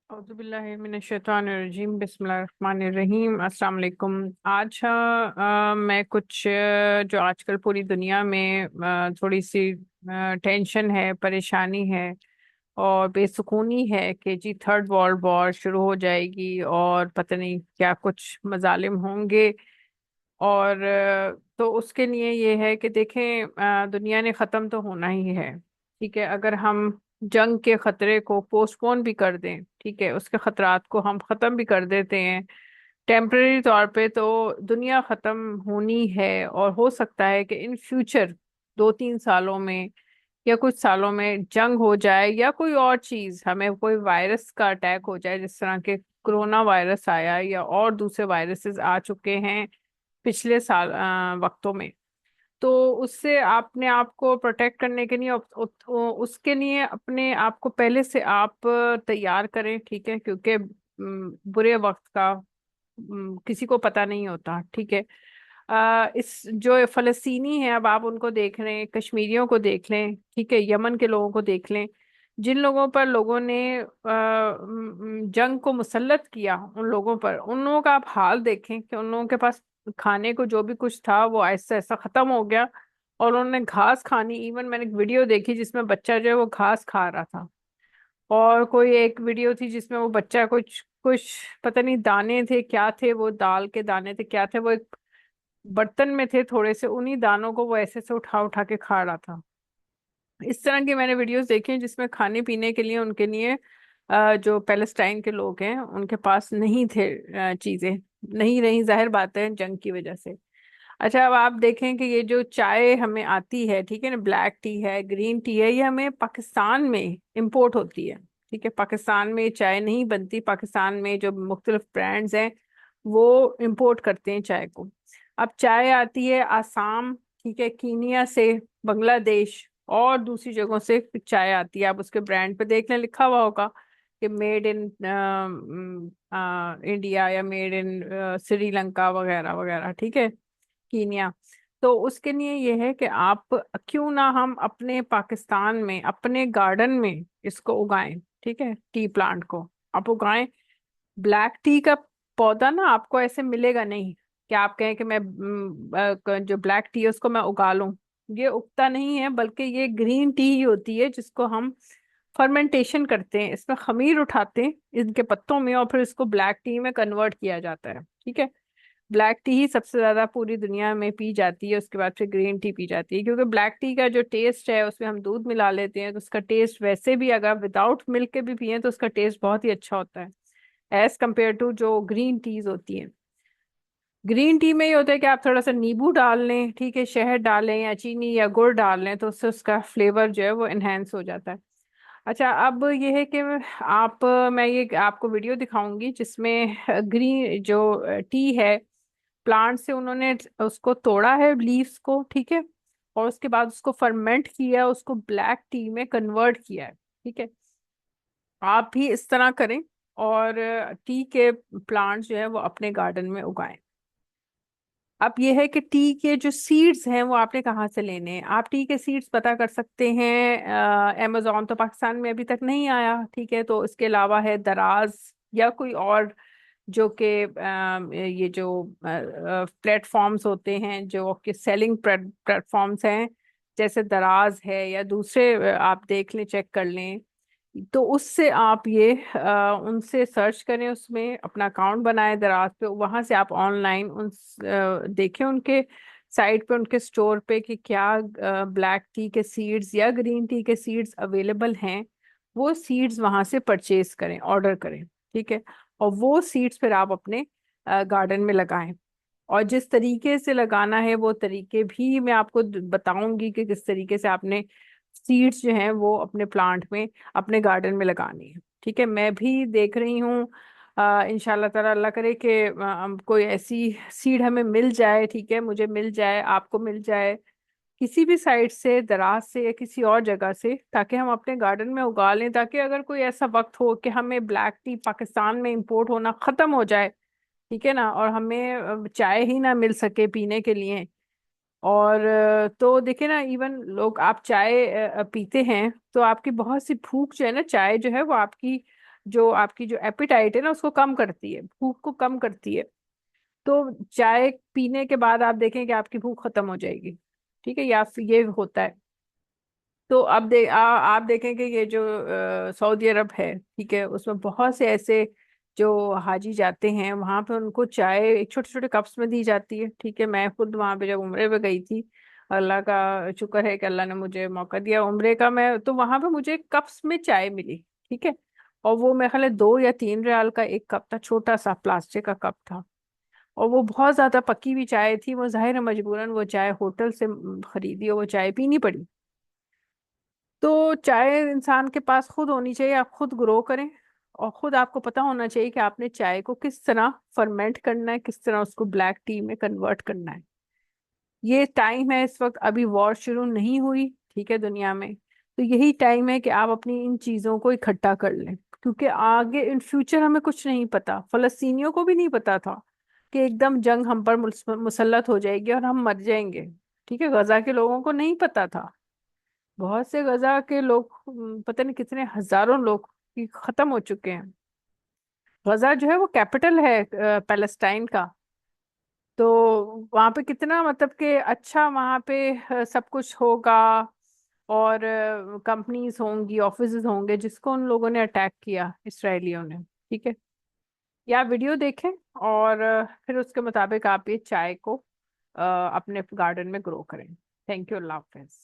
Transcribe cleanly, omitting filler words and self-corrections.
औज़ुबिल्लाहिमिनश्शैतानिर्रजीम बिस्मिल्लाहिर्रहमानिर्रहीम अस्सलाम वालेकुम। आज मैं कुछ जो आजकल पूरी दुनिया में थोड़ी सी टेंशन है, परेशानी है और बेसुकूनी है कि जी थर्ड वर्ल्ड वॉर शुरू हो जाएगी और पता नहीं क्या कुछ मजालिम होंगे। और तो उसके लिए ये है कि देखें, दुनिया ने ख़त्म तो होना ही है। ठीक है, अगर हम जंग के खतरे को पोस्टपोन भी कर दें, ठीक है, उसके खतरात को हम ख़त्म भी कर देते हैं टेम्परेरी तौर पे, तो दुनिया ख़त्म होनी है। और हो सकता है कि इन फ्यूचर 2-3 सालों में या कुछ सालों में जंग हो जाए या कोई और चीज़, हमें कोई वायरस का अटैक हो जाए, जिस तरह के कोरोना वायरस आया या और दूसरे वायरसेस आ चुके हैं पिछले साल वक्तों में। तो उससे आपने आप को प्रोटेक्ट करने के लिए उसके लिए अपने आप को पहले से आप तैयार करें। ठीक है, क्योंकि बुरे वक्त का किसी को पता नहीं होता। ठीक है, इस जो फलस्तीनी है, अब आप उनको देख रहे हैं, कश्मीरियों को देख लें, ठीक है, यमन के लोगों को देख लें, जिन लोगों पर लोगों ने जंग को मुसल्लत किया, उन लोगों पर, उन लोगों का आप हाल देखें कि उन लोगों के पास खाने को जो भी कुछ था वो ऐसा ऐसा खत्म हो गया। और उन्होंने घास खानी, इवन मैंने एक वीडियो देखी जिसमें बच्चा जो है वो घास खा रहा था। और कोई एक वीडियो थी जिसमें वो बच्चा कुछ कुछ पता नहीं दाने थे क्या थे, वो दाल के दाने थे क्या थे, वो एक बर्तन में थे थोड़े से, उन्हीं दानों को वो ऐसे से उठा उठा के खा रहा था। इस तरह की मैंने वीडियोस देखी हैं जिसमें खाने पीने के लिए उनके लिए जो पैलेस्टाइन के लोग हैं उनके पास नहीं थे, चीजें नहीं रही, जाहिर बात है जंग की वजह से। अच्छा, अब आप देखें कि ये जो चाय हमें आती है, ठीक है ना, ब्लैक टी है, ग्रीन टी है, ये हमें पाकिस्तान में इंपोर्ट होती है। ठीक है, पाकिस्तान में चाय नहीं बनती, पाकिस्तान में जो मुख्तलिफ ब्रांड्स हैं वो इंपोर्ट करते हैं चाय को। अब चाय आती है आसाम, ठीक है, कीनिया से, बांग्लादेश और दूसरी जगहों से चाय आती है। आप उसके ब्रांड पे देख लें, लिखा हुआ होगा कि मेड इन इंडिया या मेड इन श्रीलंका वगैरह वगैरह, ठीक है, कीनिया। तो उसके लिए ये है कि आप क्यों ना हम अपने पाकिस्तान में अपने गार्डन में इसको उगाएं। ठीक है, टी प्लांट को आप उगाएं। ब्लैक टी का पौधा ना आपको ऐसे मिलेगा नहीं कि आप कहें कि मैं जो ब्लैक टी है उसको मैं उगा लूं। ये उगता नहीं है, बल्कि ये ग्रीन टी ही होती है जिसको हम फर्मेंटेशन करते हैं, इसमें खमीर उठाते हैं इनके पत्तों में और फिर इसको ब्लैक टी में कन्वर्ट किया जाता है। ठीक है, ब्लैक टी ही सबसे ज्यादा पूरी दुनिया में पी जाती है, उसके बाद फिर ग्रीन टी पी जाती है, क्योंकि ब्लैक टी का जो टेस्ट है उसमें हम दूध मिला लेते हैं, तो उसका टेस्ट वैसे भी अगर विदाउट मिल्क के भी पिए तो उसका टेस्ट बहुत ही अच्छा होता है एज कम्पेयर टू जो ग्रीन टीज होती हैं। ग्रीन टी में ये होता है कि आप थोड़ा सा नींबू डाल लें, ठीक है, शहद डालें या चीनी या गुड़ डाल लें, तो उससे उसका फ्लेवर जो है वो इनहेंस हो जाता है। अच्छा, अब ये है कि आप मैं ये आपको वीडियो दिखाऊंगी जिसमें ग्रीन जो टी है, प्लांट से उन्होंने उसको तोड़ा है लीव्स को, ठीक है, और उसके बाद उसको फर्मेंट किया, उसको ब्लैक टी में कन्वर्ट किया है। ठीक है, आप भी इस तरह करें और टी के प्लांट जो है वो अपने गार्डन में उगाएं। अब ये है कि टी के जो सीड्स हैं वो आपने कहाँ से लेने हैं। आप टी के सीड्स पता कर सकते हैं, अमेजोन तो पाकिस्तान में अभी तक नहीं आया, ठीक है, तो इसके अलावा है दराज या कोई और जो कि ये जो प्लेटफॉर्म्स होते हैं जो कि सेलिंग प्लेटफॉर्म्स हैं, जैसे दराज है या दूसरे, आप देख लें, चेक कर लें। तो उससे आप ये उनसे सर्च करें, उसमें अपना अकाउंट बनाएं दराज पे, वहां से आप ऑनलाइन उन देखें उनके साइट पे, उनके स्टोर पे कि क्या ब्लैक टी के सीड्स या ग्रीन टी के सीड्स अवेलेबल हैं। वो सीड्स वहां से परचेज करें, ऑर्डर करें। ठीक है, और वो सीड्स फिर आप अपने गार्डन में लगाएं। और जिस तरीके से लगाना है वो तरीके भी मैं आपको बताऊंगी कि किस तरीके से आपने सीड्स जो हैं वो अपने प्लांट में, अपने गार्डन में लगानी है। ठीक है, मैं भी देख रही हूँ, इंशाल्लाह ताला, अल्लाह करे कि कोई ऐसी सीड हमें मिल जाए, ठीक है, मुझे मिल जाए, आपको मिल जाए, किसी भी साइड से, दराज से या किसी और जगह से, ताकि हम अपने गार्डन में उगा लें, ताकि अगर कोई ऐसा वक्त हो कि हमें ब्लैक टी पाकिस्तान में इंपोर्ट होना खत्म हो जाए, ठीक है ना, और हमें चाय ही ना मिल सके पीने के लिए। और तो देखिए ना, इवन लोग, आप चाय पीते हैं तो आपकी बहुत सी भूख जो है ना, चाय जो है वो आपकी जो आपकी जो एपिटाइट है ना उसको कम करती है, भूख को कम करती है। तो चाय पीने के बाद आप देखें कि आपकी भूख खत्म हो जाएगी। ठीक है, या फिर ये होता है। तो अब आप देखें कि ये जो सऊदी अरब है, ठीक है, उसमें बहुत से ऐसे जो हाजी जाते हैं वहां पे, उनको चाय एक छोटे छोटे कप्स में दी जाती है। ठीक है, मैं खुद वहां पे जब उम्रे पे गई थी, अल्लाह का शुक्र है कि अल्लाह ने मुझे मौका दिया उम्रे का, मैं तो वहां पे मुझे कप्स में चाय मिली। ठीक है, और वो मेरे ख्याल है 2 या 3 रियाल का एक कप था, छोटा सा प्लास्टिक का कप था। और वो बहुत ज्यादा पकी हुई चाय थी, वो जाहिर है मजबूरन वो चाय होटल से खरीदी और वो चाय पीनी पड़ी। तो चाय इंसान के पास खुद होनी चाहिए, आप खुद ग्रो करें। और खुद आपको पता होना चाहिए कि आपने चाय को किस तरह फर्मेंट करना है, किस तरह उसको ब्लैक टी में कन्वर्ट करना है। ये टाइम है इस वक्त, अभी वॉर शुरू नहीं हुई, ठीक है, दुनिया में। तो यही टाइम है कि आप अपनी इन चीजों को इकट्ठा कर लें, क्योंकि आगे इन फ्यूचर हमें कुछ नहीं पता। फलस्तीनियों को भी नहीं पता था कि एकदम जंग हम पर मुसल्लत हो जाएगी और हम मर जाएंगे। ठीक है, गजा के लोगों को नहीं पता था। बहुत से गजा के लोग, पता नहीं कितने हजारों लोग की खत्म हो चुके हैं। गजा जो है वो कैपिटल है पैलेस्टाइन का। तो वहां पे कितना मतलब कि अच्छा, वहां पे सब कुछ होगा, और कंपनीज होंगी, ऑफिसेज होंगे, जिसको उन लोगों ने अटैक किया, इसराइलियों ने। ठीक है, या वीडियो देखें, और फिर उसके मुताबिक आप ये चाय को अपने गार्डन में ग्रो करें। Thank you, Allah Hafiz.